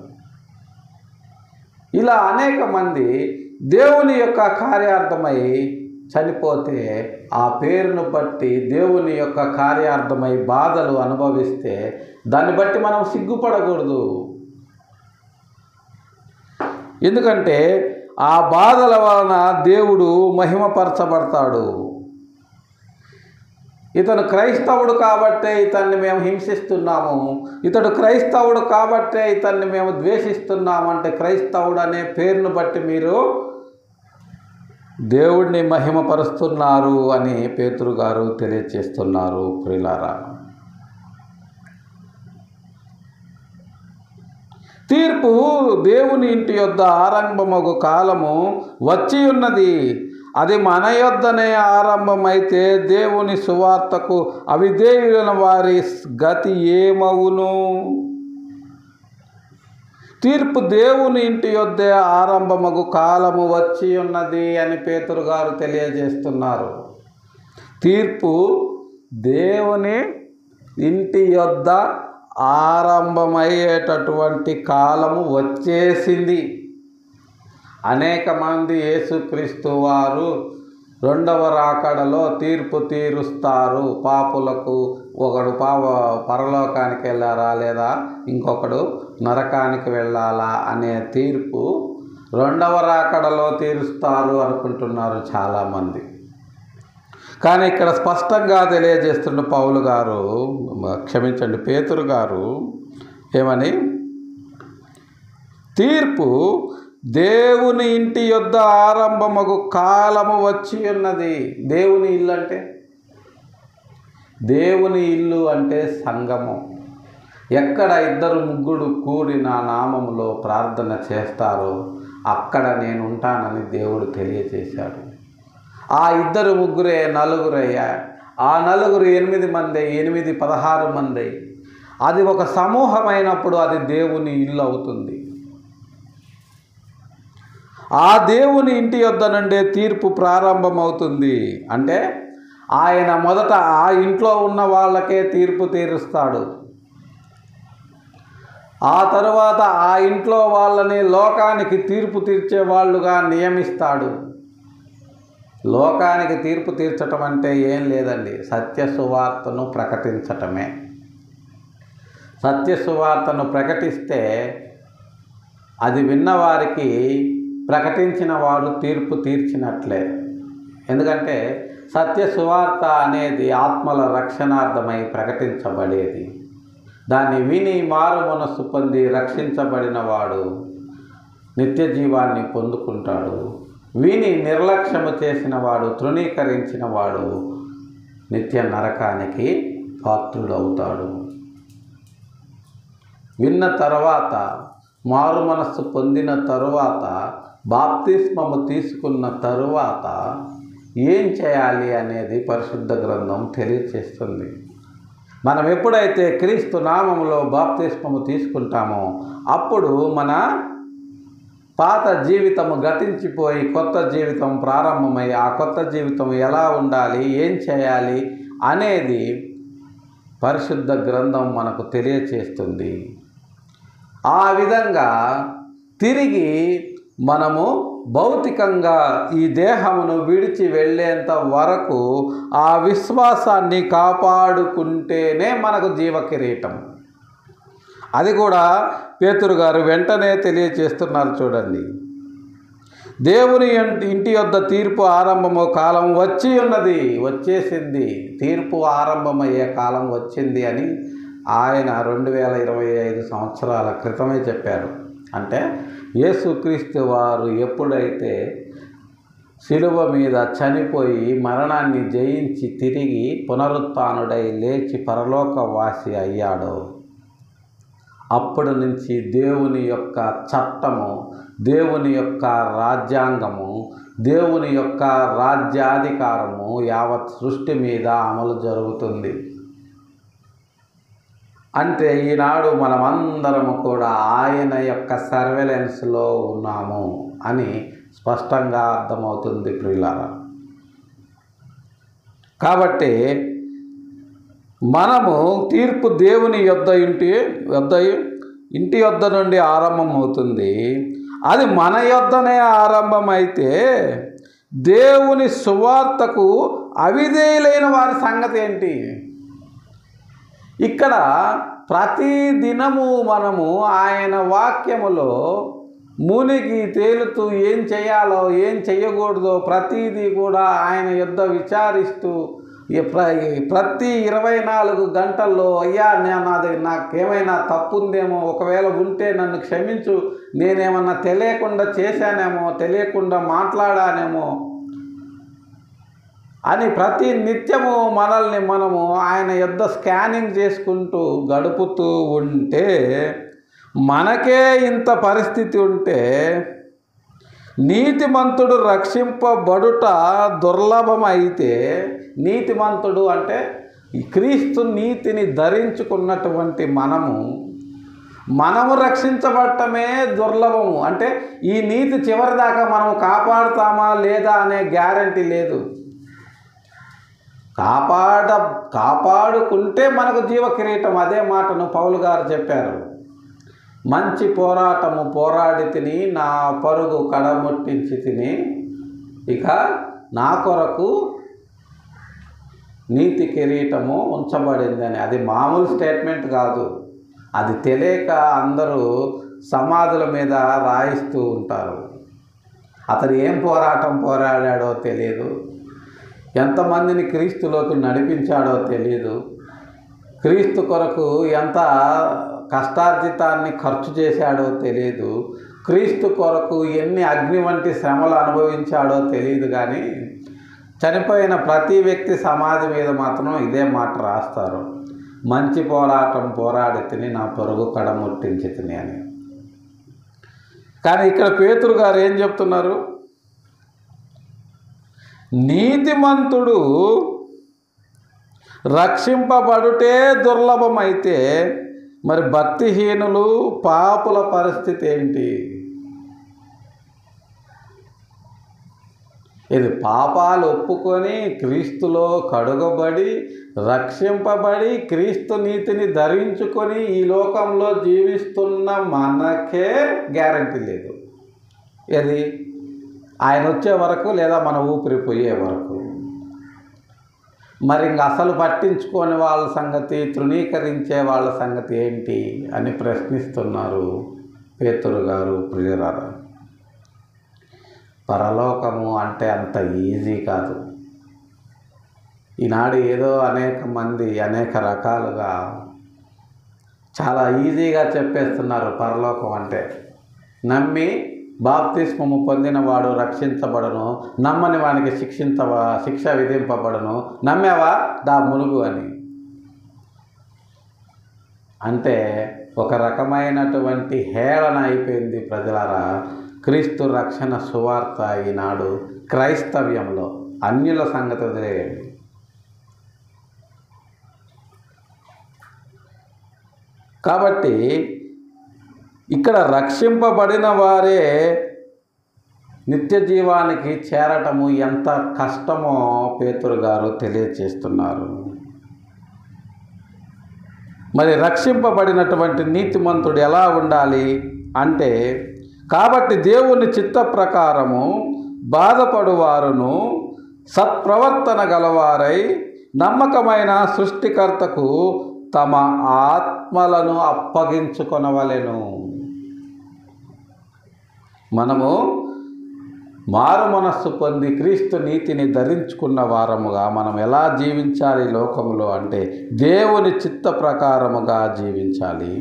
ఇలా అనేక మంది దేవుని యొక్క కార్యార్థమై చనిపోతే ఆ పేరును బట్టి దేవుని యొక్క కార్యార్థమై బాధలు అనుభవిస్తే దాన్ని బట్టి మనం సిగ్గుపడకూడదు. ఎందుకంటే ఆ బాధల వలన దేవుడు మహిమపరచబడతాడు. ఇతను క్రైస్తవుడు కాబట్టే ఇతన్ని మేము హింసిస్తున్నాము, ఇతడు క్రైస్తవుడు కాబట్టే ఇతన్ని మేము ద్వేషిస్తున్నాము అంటే క్రైస్తవుడు అనే పేరును బట్టి మీరు దేవుడిని మహిమపరుస్తున్నారు అని పేతురు గారు తెలియచేస్తున్నారు ప్రియులారా. తీర్పు దేవుని ఇంటి యొద్ద ఆరంభమగు కాలము వచ్చి ఉన్నది. అది మన యొద్దనే ఆరంభమైతే దేవుని సువార్తకు అవిధేయులైన వారి గతి ఏమవును? తీర్పు దేవుని ఇంటి యొద్దే ఆరంభమగు కాలము వచ్చి ఉన్నది అని పేతురు గారు తెలియజేస్తున్నారు. తీర్పు దేవుని ఇంటి యొద్ద ఆరంభమయ్యేటటువంటి కాలము వచ్చేసింది. అనేక మంది యేసుక్రీస్తు వారు రెండవ రాకడలో తీర్పు తీరుస్తారు. పాపులకు ఒకడు పరలోకానికి వెళ్ళారా లేదా ఇంకొకడు నరకానికి వెళ్ళాలా అనే తీర్పు రెండవ రాకడలో తీరుస్తారు అనుకుంటున్నారు చాలామంది. కానీ ఇక్కడ స్పష్టంగా తెలియజేస్తున్న పేతురు గారు ఏమని, తీర్పు దేవుని ఇంటి యొద్ద ఆరంభమగు కాలము వచ్చి ఉన్నది. దేవుని ఇల్లు అంటే, దేవుని ఇల్లు అంటే సంఘము. ఎక్కడ ఇద్దరు ముగ్గురు కూడి నా నామములో ప్రార్థన చేస్తారో అక్కడ నేను ఉంటానని దేవుడు తెలియజేశాడు. ఆ ఇద్దరు ముగ్గురే నలుగురయ్యా. ఆ నలుగురు 8 మంది, 8 16 మంది. అది ఒక సమూహమైనప్పుడు అది దేవుని ఇల్లు అవుతుంది. ఆ దేవుని ఇంటి యొద్ద నుండే తీర్పు ప్రారంభమవుతుంది. అంటే ఆయన మొదట ఆ ఇంట్లో ఉన్న వాళ్ళకే తీర్పు తీరుస్తాడు. ఆ తరువాత ఆ ఇంట్లో వాళ్ళని లోకానికి తీర్పు తీర్చే వాళ్ళుగా నియమిస్తాడు. లోకానికి తీర్పు తీర్చటం అంటే ఏం లేదండి, సత్య సువార్తను ప్రకటించటమే. సత్య సువార్తను ప్రకటిస్తే అది విన్నవారికి ప్రకటించిన వారు తీర్పు తీర్చినట్లే. ఎందుకంటే సత్య సువార్త అనేది ఆత్మల రక్షణార్థమై ప్రకటించబడేది. దాన్ని విని మారు మనస్సు పొంది రక్షించబడిన వాడు నిత్య జీవాన్ని పొందుకుంటాడు. విని నిర్లక్ష్యము చేసిన వాడు, తృణీకరించిన వాడు నిత్య నరకానికి పాత్రుడవుతాడు. విన్న తరువాత, మారు మనస్సు పొందిన తరువాత, బాప్తిస్మము తీసుకున్న తరువాత ఏం చేయాలి అనేది పరిశుద్ధ గ్రంథం తెలియచేస్తుంది. మనం ఎప్పుడైతే క్రీస్తు నామములో బాప్తిస్మము తీసుకుంటామో అప్పుడు మన పాత జీవితము గతించిపోయి కొత్త జీవితం ప్రారంభమై ఆ కొత్త జీవితం ఎలా ఉండాలి, ఏం చేయాలి అనేది పరిశుద్ధ గ్రంథం మనకు తెలియచేస్తుంది. ఆ విధంగా తిరిగి మనము భౌతికంగా ఈ దేహమును విడిచి వెళ్ళేంత వరకు ఆ విశ్వాసాన్ని కాపాడుకుంటేనే మనకు జీవ కిరీటం. అది కూడా పేతురు గారు వెంటనే తెలియచేస్తున్నారు. చూడండి, దేవుని ఇంటి యొద్ద తీర్పు ఆరంభము కాలం వచ్చి ఉన్నది, వచ్చేసింది. తీర్పు ఆరంభమయ్యే కాలం వచ్చింది అని ఆయన 2025 సంవత్సరాల క్రితమే చెప్పారు. అంటే యేసుక్రీస్తు వారు ఎప్పుడైతే శిలువ మీద చనిపోయి మరణాన్ని జయించి తిరిగి పునరుత్థానుడై లేచి పరలోకవాసి అయ్యాడో అప్పటి నుంచి దేవుని యొక్క చట్టము, దేవుని యొక్క రాజ్యాంగము, దేవుని యొక్క రాజ్యాధికారము యావత్ సృష్టి మీద అమలు జరుగుతుంది. అంటే ఈనాడు మనమందరము కూడా ఆయన యొక్క సర్వేలెన్స్లో ఉన్నాము అని స్పష్టంగా అర్థమవుతుంది ప్రియులారా. కాబట్టి మనము తీర్పు దేవుని ఇంటి యొద్ద నుండి ఆరంభమవుతుంది. అది మన యొద్దనే ఆరంభమైతే దేవుని సువార్తకు అవిధేయులైన వారి సంగతి ఏంటి? ఇక్కడ ప్రతి దినము మనము ఆయన వాక్యములో మునిగి తేలుతూ ఏం చేయాలో ఏం చేయకూడదో ప్రతిదీ కూడా ఆయన యొద్ద విచారిస్తూ ప్రతి 24 గంటల్లో అయ్యా నాకేమైనా తప్పు ఉందేమో, ఒకవేళ ఉంటే నన్ను క్షమించు, నేనేమన్నా తెలియకుండా చేశానేమో, తెలియకుండా మాట్లాడానేమో అని ప్రతి నిత్యము మనల్ని మనము ఆయన యొద్ద స్కానింగ్ చేసుకుంటూ గడుపుతూ ఉంటే, మనకే ఇంత పరిస్థితి ఉంటే నీతిమంతుడు రక్షింపబడుట దుర్లభమైతే, నీతిమంతుడు అంటే క్రీస్తు నీతిని ధరించుకున్నటువంటి మనము రక్షించబడటమే దుర్లభము. అంటే ఈ నీతి చివరిదాకా మనము కాపాడుతామా లేదా అనే గ్యారంటీ లేదు. కాపాడుకుంటే మనకు జీవ కిరీటం. అదే మాటను పౌలు గారు చెప్పారు. మంచి పోరాటము పోరాడి తిని, నా పరుగు కడముట్టించి తిని, ఇక నా కొరకు నీతి కిరీటము ఉంచబడిందని. అది మామూలు స్టేట్మెంట్ కాదు. అది తెలియక అందరూ సమాధుల మీద రాయిస్తూ ఉంటారు. అతను ఏం పోరాటం పోరాడాడో తెలియదు, ఎంతమందిని క్రీస్తులోకి నడిపించాడో తెలియదు, క్రీస్తు కొరకు ఎంత కష్టార్జితాన్ని ఖర్చు చేశాడో తెలియదు, క్రీస్తు కొరకు ఎన్ని అగ్ని వంటి శ్రమలు అనుభవించాడో తెలియదు. కానీ చనిపోయిన ప్రతి వ్యక్తి సమాధి మీద మాత్రం ఇదే మాట రాస్తారు, మంచి పోరాటం పోరాడి తిని, నా పొరుగు కడముట్టించి తిని అని. కానీ ఇక్కడ పేతురు గారు ఏం చెప్తున్నారు? నీతిమంతుడు రక్షింపబడుటే దుర్లభమైతే మరి భక్తిహీనులు పాపుల పరిస్థితి ఏంటి? ఇది పాపాలు ఒప్పుకొని క్రీస్తులో కడుగబడి రక్షింపబడి క్రీస్తు నీతిని ధరించుకొని ఈ లోకంలో జీవిస్తున్న మనకే గ్యారంటీ లేదు. ఇది ఆయన వచ్చే వరకు లేదా మన ఊపిరిపోయే వరకు. మరి ఇంక అసలు పట్టించుకోని వాళ్ళ సంగతి, తృణీకరించే వాళ్ళ సంగతి ఏంటి అని ప్రశ్నిస్తున్నారు పేతురు గారు. ప్రియులారా, పరలోకము అంటే అంత ఈజీ కాదు. ఈనాడు ఏదో అనేక మంది అనేక రకాలుగా చాలా ఈజీగా చెప్పేస్తున్నారు పరలోకం అంటే. నమ్మి బాప్తిస్మము పొందినవాడు రక్షించబడను, నమ్మని వానికి శిక్ష విధింపబడను, నమ్మేవా దా మునుగు అని. అంటే ఒక రకమైనటువంటి హేళన అయిపోయింది ప్రజలారా క్రీస్తు రక్షణ సువార్త ఈనాడు క్రైస్తవ్యంలో. అన్యుల సంగతి వదిలేయండి. కాబట్టి ఇక్కడ రక్షింపబడిన వారే నిత్య జీవానికి చేరటము ఎంత కష్టమో పేతురు గారు తెలియచేస్తున్నారు. మరి రక్షింపబడినటువంటి నీతిమంతుడు ఎలా ఉండాలి అంటే, కాబట్టి దేవుని చిత్త ప్రకారము బాధపడువారును సత్ప్రవర్తన గలవారై నమ్మకమైన సృష్టికర్తకు తమ ఆత్మలను అప్పగించుకొనవలెను. మనము మారు మనస్సు పొంది క్రీస్తు నీతిని ధరించుకున్న వారముగా మనం ఎలా జీవించాలి లోకములో అంటే, దేవుని చిత్త ప్రకారముగా జీవించాలి.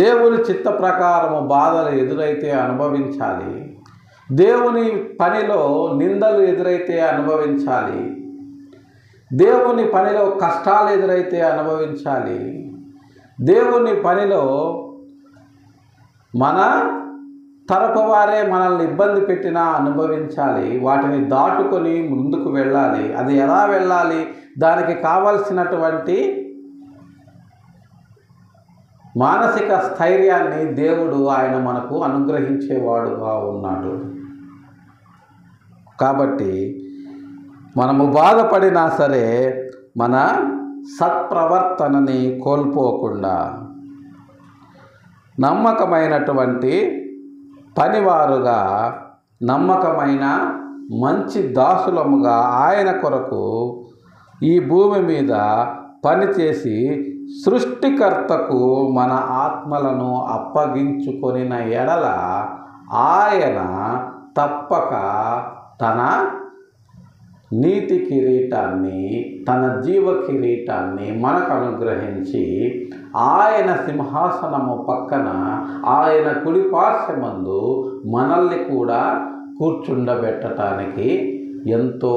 దేవుని చిత్త ప్రకారము బాధలు ఎదురైతే అనుభవించాలి. దేవుని పనిలో నిందలు ఎదురైతే అనుభవించాలి. దేవుని పనిలో కష్టాలు ఎదురైతే అనుభవించాలి. దేవుని పనిలో మన తరపు వారే మనల్ని ఇబ్బంది పెట్టినా అనుభవించాలి. వాటిని దాటుకొని ముందుకు వెళ్ళాలి. అది ఎలా వెళ్ళాలి? దానికి కావలసినటువంటి మానసిక స్థైర్యాన్ని దేవుడు ఆయన మనకు అనుగ్రహించేవాడుగా ఉన్నాడు. కాబట్టి మనము బాధపడినా సరే మన సత్ప్రవర్తనని కోల్పోకుండా నమ్మకమైనటువంటి పనివారుగా, నమ్మకమైన మంచి దాసులముగా ఆయన కొరకు ఈ భూమి మీద పనిచేసి సృష్టికర్తకు మన ఆత్మలను అప్పగించుకొనిన ఎడల ఆయన తప్పక తన నీతి కిరీటాన్ని, తన జీవ కిరీటాన్ని మనకు అనుగ్రహించి ఆయన సింహాసనము పక్కన ఆయన కుడిపార్శ్వమందు మనల్ని కూడా కూర్చుండబెట్టడానికి ఎంతో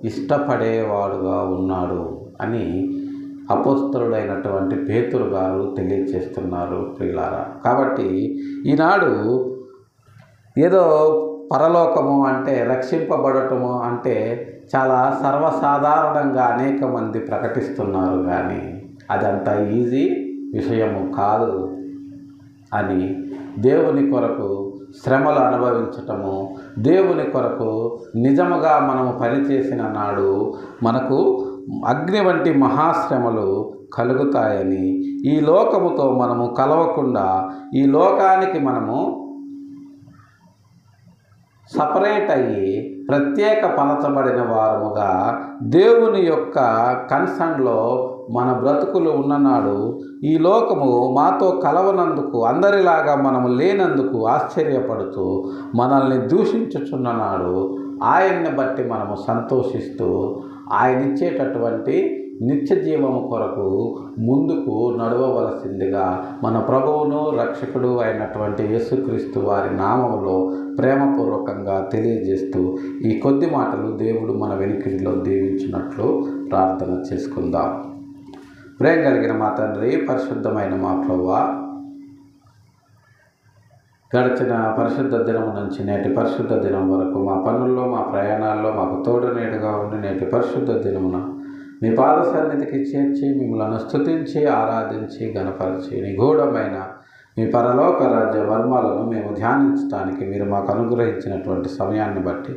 ఇష్టపడేవాడుగా ఉన్నాడు అని అపోస్తలుడైనటువంటి పేతురు గారు తెలియజేస్తున్నారు ప్రియులారా. కాబట్టి ఈనాడు ఏదో పరలోకము అంటే రక్షింపబడటము అంటే చాలా సర్వసాధారణంగా అనేక మంది ప్రకటిస్తున్నారు, కానీ అదంత ఈజీ విషయము కాదు అని దేవుని కొరకు శ్రమలు అనుభవించటము, దేవుని కొరకు నిజముగా మనము పనిచేసిన నాడు మనకు అగ్ని వంటి మహాశ్రమలు కలుగుతాయని, ఈ లోకముతో మనము కలవకుండా ఈ లోకానికి మనము సపరేట్ అయ్యి ప్రత్యేక పలచబడిన వారముగా దేవుని యొక్క కన్సర్న్లో మన బ్రతుకులు ఉన్ననాడు ఈ లోకము మాతో కలవనందుకు, అందరిలాగా మనము లేనందుకు ఆశ్చర్యపడుతూ మనల్ని దూషించుచున్ననాడు ఆయన్ని బట్టి మనము సంతోషిస్తూ ఆయన ఇచ్చేటటువంటి నిత్య జీవము కొరకు ముందుకు నడవవలసిందిగా మన ప్రభువును రక్షకుడు అయినటువంటి యేసుక్రీస్తు వారి నామములో ప్రేమపూర్వకంగా తెలియజేస్తూ ఈ కొద్ది మాటలు దేవుడు మన వెనుకడిలో దీవించినట్లు ప్రార్థన చేసుకుందాం. ప్రేమ కలిగిన మా తండ్రి, పరిశుద్ధమైన మా ప్రభువా, గడిచిన పరిశుద్ధ దినం నుంచి నేటి పరిశుద్ధ దినం వరకు మా పనుల్లో మా ప్రయాణాల్లో మాకు తోడు నీడగా ఉండి నేటి పరిశుద్ధ దినమున మీ పాద సన్నిధికి చేర్చి మిమ్మల్ని స్తుతించి ఆరాధించి గణపరిచి నిగూఢమైన మీ పరలోక రాజ్య వర్మాలను మేము ధ్యానించడానికి మీరు మాకు అనుగ్రహించినటువంటి సమయాన్ని బట్టి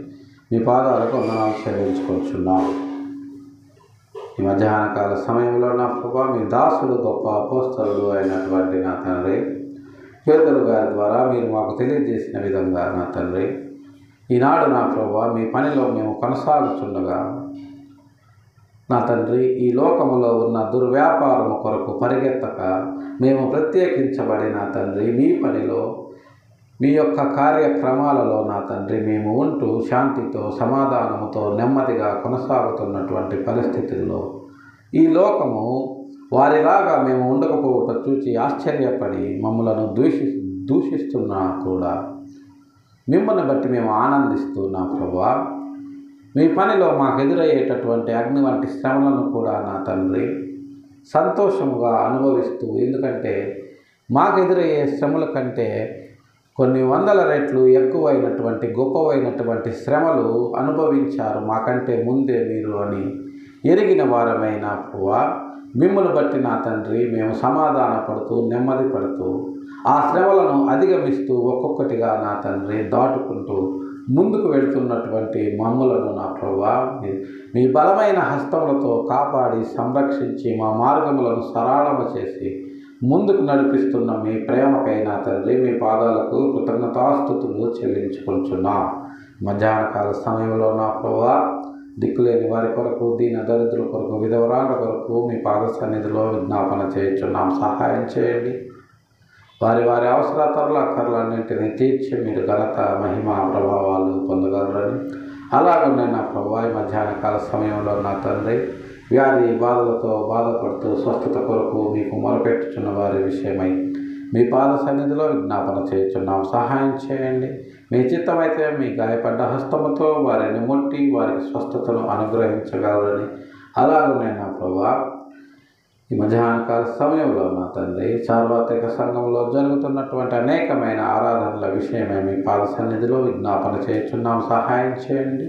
మీ పాదాలకు వందనాలు చెల్లించుకొచ్చున్నాం. ఈ మధ్యాహ్న కాల సమయంలో నా ప్రభా, మీ దాసుడు గొప్ప అపోస్తలుడు అయినటువంటి నా తండ్రి పేతురు గారి ద్వారా మీరు మాకు తెలియజేసిన విధంగా నా తండ్రి, ఈనాడు నా ప్రభా మీ పనిలో మేము కొనసాగుతుండగా నా తండ్రి ఈ లోకములో ఉన్న దుర్వ్యాపారము కొరకు పరిగెత్తక మేము ప్రత్యేకించబడి నా తండ్రి మీ పనిలో మీ యొక్క కార్యక్రమాలలో నా తండ్రి మేము ఉంటూ శాంతితో సమాధానముతో నెమ్మదిగా కొనసాగుతున్నటువంటి పరిస్థితుల్లో ఈ లోకము వారిలాగా మేము ఉండకపోవటం చూసి ఆశ్చర్యపడి మమ్మలను దూషిస్తున్నా కూడా మిమ్మల్ని బట్టి మేము ఆనందిస్తున్నా ప్రభువా. మీ పనిలో మాకు ఎదురయ్యేటటువంటి అగ్ని వంటి శ్రమలను కూడా నా తండ్రి సంతోషముగా అనుభవిస్తూ, ఎందుకంటే మాకు ఎదురయ్యే శ్రమల కంటే కొన్ని వందల రెట్లు ఎక్కువైనటువంటి గొప్పవైనటువంటి శ్రమలు అనుభవించారు మాకంటే ముందే మీరు అని ఎరిగిన వారమైన ప్రభువా, మిమ్మల్ని బట్టి నా తండ్రి మేము సమాధాన పడుతూ నెమ్మది పడుతూ ఆ శ్రమలను అధిగమిస్తూ ఒక్కొక్కటిగా నా తండ్రి దాటుకుంటూ ముందుకు వెళుతున్నటువంటి మమ్ములను నా ప్రభువా మీ బలమైన హస్తములతో కాపాడి సంరక్షించి మా మార్గములను సరళము చేసి ముందుకు నడిపిస్తున్న మీ ప్రేమకై నా తండ్రి మీ పాదాలకు కృతజ్ఞతాస్తుతులు చెల్లించుకుంటున్నాం. మధ్యాహ్న కాల సమయంలో నా ప్రభువా, దిక్కులేని వారి కొరకు, దీన దరిద్రుల కొరకు, విధవరాల కొరకు మీ పాద సన్నిధిలో విజ్ఞాపన చేయించున్నాం. సహాయం చేయండి. వారి వారి అవసరతలు అక్కర్లన్నింటినీ తీర్చి మీరు ఘనత మహిమ ప్రభావాలు పొందగలరని, అలాగనే నా ప్రభువా మధ్యాహ్న కాల సమయంలో నా తండ్రి వ్యాధి బాధలతో బాధపడుతూ స్వస్థత కొరకు మీకు మొరపెట్టుచున్న వారి విషయమై మీ పాద సన్నిధిలో విజ్ఞాపన చేయుచున్నాం. సహాయం చేయండి. మీ చిత్తమైతే మీ గాయపడ్డ హస్తముతో వారిని ముట్టి వారికి స్వస్థతను అనుగ్రహించగలరని, అలాగనే నా ప్రభువా ఈ మధ్యాహ్న కాల సమయంలో నా తండ్రి సార్వత్రిక సంఘంలో జరుగుతున్నటువంటి అనేకమైన ఆరాధనల విషయమై మీ పాద సన్నిధిలో విజ్ఞాపన చేయుచున్నాం. సహాయం చేయండి.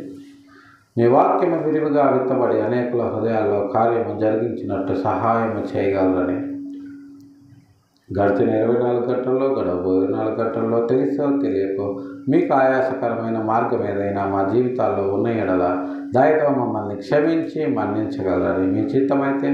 మీ వాక్యము విరివిగా విత్తబడి అనేకుల హృదయాల్లో కార్యము జరిగించినట్టు సహాయము చేయగలరని, గడిచిన 24 గంటల్లో గడవబోయే 24 గంటల్లో తెలుసో తెలియకో మీకు ఆయాసకరమైన మార్గం ఏదైనా మా జీవితాల్లో ఉన్న ఎడల దయతో మమ్మల్ని క్షమించి మన్నించగలరని, మీ చిత్తమైతే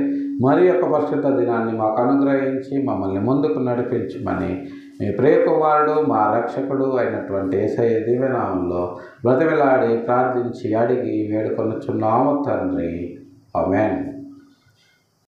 మరి యొక్క పరిశుద్ధ దినాన్ని మాకు అనుగ్రహించి మమ్మల్ని ముందుకు నడిపించమని మీ ప్రియకుమారుడు మా రక్షకుడు అయినటువంటి యేసయ్య దివ్యనామంలో బ్రతిమిలాడి ప్రార్థించి అడిగి వేడుకొనుచున్నాము తండ్రి. ఆమేన్.